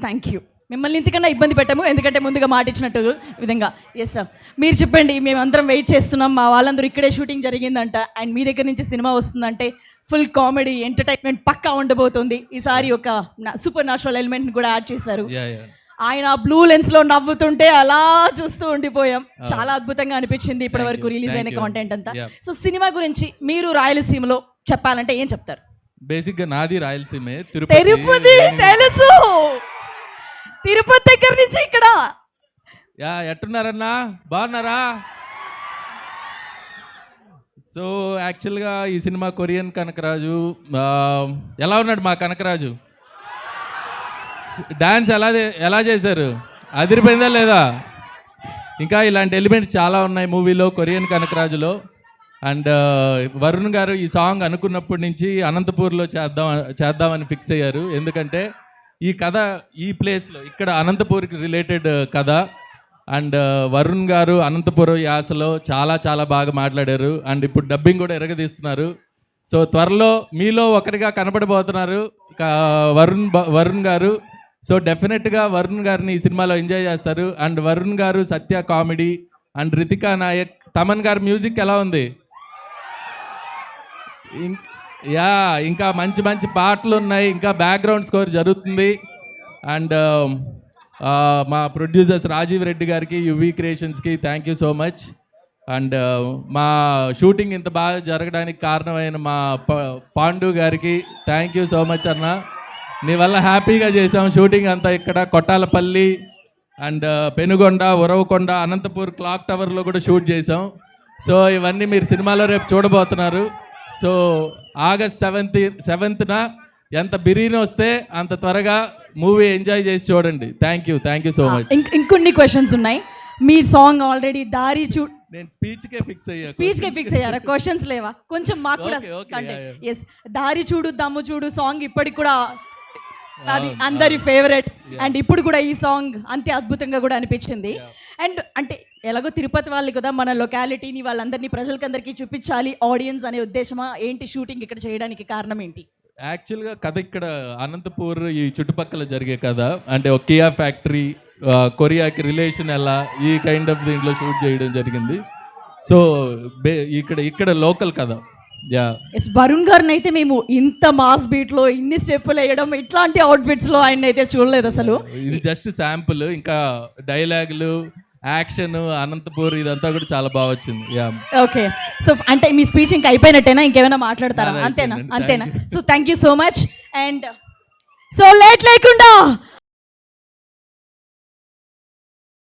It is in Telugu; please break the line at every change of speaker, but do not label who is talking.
Thank you. మిమ్మల్ని ఇంతకన్నా ఇబ్బంది పెట్టాము, ఎందుకంటే ముందుగా మాట ఇచ్చినట్టు విధంగా. ఎస్ సార్, మీరు చెప్పండి. మేమందరం వెయిట్ చేస్తున్నాం, మా వాళ్ళందరూ ఇక్కడే షూటింగ్ జరిగిందంట, అండ్ మీ దగ్గర నుంచి సినిమా వస్తుందంటే ఫుల్ కామెడీ ఎంటర్టైన్మెంట్ పక్కా ఉండబోతుంది. ఈసారి ఒక సూపర్ న్యాచురల్ ఎలిమెంట్ కూడా యాడ్ చేశారు. ఆయన బ్లూ లెన్స్ లో నవ్వుతుంటే అలా చూస్తూ ఉండిపోయాం. చాలా అద్భుతంగా అనిపించింది ఇప్పటి వరకు రిలీజ్ అయిన కాంటెంట్ అంతా. సో సినిమా గురించి మీరు రాయలసీమలో చెప్పాలంటే ఏం చెప్తారు?
బేసిక్ గా నాది రాయలసీమే,
తిరుపతి తెలుసు, తిరుపతి దగ్గర నుంచి ఇక్కడ.
ఎట్టున్నారన్నా, బాగున్నారా? సో యాక్చువల్గా ఈ సినిమా కొరియన్ కనకరాజు. ఎలా ఉన్నాడు మా కనకరాజు? డాన్స్ ఎలా చేశారు? అదిరిపోయిందా లేదా? ఇంకా ఇలాంటి ఎలిమెంట్స్ చాలా ఉన్నాయి మూవీలో, కొరియన్ కనకరాజులో. అండ్ వరుణ్ గారు ఈ సాంగ్ అనుకున్నప్పటి నుంచి అనంతపూర్లో చేద్దామని ఫిక్స్ అయ్యారు. ఎందుకంటే ఈ కథ ఈ ప్లేస్లో ఇక్కడ అనంతపూర్కి రిలేటెడ్ కథ. అండ్ వరుణ్ గారు అనంతపురం యాసలో చాలా చాలా బాగా మాట్లాడారు. అండ్ ఇప్పుడు డబ్బింగ్ కూడా ఎరగదీస్తున్నారు. సో త్వరలో మీలో ఒకరిగా కనపడబోతున్నారు వరుణ్ గారు. సో డెఫినెట్గా వరుణ్ గారిని ఈ సినిమాలో ఎంజాయ్ చేస్తారు. అండ్ వరుణ్ గారు సత్య కామెడీ, అండ్ రితికా నాయక్, తమన్ గారు మ్యూజిక్ ఎలా ఉంది? ఇంకా మంచి మంచి పాటలు ఉన్నాయి, ఇంకా బ్యాక్గ్రౌండ్ స్కోర్ జరుగుతుంది. అండ్ మా ప్రొడ్యూసర్స్ రాజీవ్ రెడ్డి గారికి, యువి క్రియేషన్స్కి thank you so much. And మా షూటింగ్ ఇంత బాగా జరగడానికి కారణమైన మా పాండు గారికి థ్యాంక్ యూ సో మచ్ అన్న. నీ వల్ల హ్యాపీగా చేసాం షూటింగ్ అంతా. ఇక్కడ కొట్టాలపల్లి అండ్ పెనుగొండ, ఉరవకొండ, అనంతపూర్ క్లాక్ టవర్లో కూడా షూట్ చేసాం. సో ఇవన్నీ మీరు సినిమాలో రేపు చూడబోతున్నారు. సో ఆగస్ట్ 7th ఎంత బిర్యానీ వస్తే అంత త్వరగా మూవీ ఎంజాయ్ చేసి చూడండి. Thank you so much.
ఇంకొన్ని క్వశ్చన్స్ ఉన్నాయి. మీ సాంగ్ ఆల్రెడీ దారి చూడు,
నేను స్పీచ్కే ఫిక్స్
అయ్యారా? క్వశ్చన్స్ లేవా? కొంచెం మాకు కూడా. ఎస్, దారి చూడు దమ్ము చూడు సాంగ్ ఇప్పటికి కూడా అది అందరి ఫేవరెట్. అండ్ ఇప్పుడు కూడా ఈ సాంగ్ అంతే అద్భుతంగా కూడా అనిపించింది. అండ్ అంటే ఎలాగో తిరుపతి వాళ్ళు కదా, మన లొకాలిటీని వాళ్ళందరినీ ప్రజలకందరికీ చూపించాలి ఆడియన్స్ అనే ఉద్దేశమా ఏంటి షూటింగ్ ఇక్కడ చేయడానికి కారణం ఏంటి?
యాక్చువల్గా కథ ఇక్కడ అనంతపూర్ ఈ చుట్టుపక్కల జరిగే కథ. అంటే ఒక కియా ఫ్యాక్టరీ, కొరియాకి రిలేషన్ ఎలా, ఈ కైండ్ ఆఫ్ దీంట్లో షూట్ చేయడం జరిగింది. సో ఇక్కడ లోకల్ కథ.
వరుణ్ గారిని అయితే మేము ఇంత మాస్ బీట్ లో ఇన్ని స్టెప్పులు వేయడం, ఇట్లాంటి అవుట్ఫిట్స్ లో ఆయన అయితే చూడలేదు అసలు.
ఇది జస్ట్ శాంపుల్. ఇంకా డైలాగులు, యాక్షన్, అనంతపూర్ ఇదంతా కూడా చాలా బాగా వచ్చింది.
ఓకే, సో అంటే మీ స్పీచ్ ఇంకా అయిపోయినట్టేనా? ఇంకేమైనా మాట్లాడతారా? అంతేనా? So thank you so much. And so late లేకుండా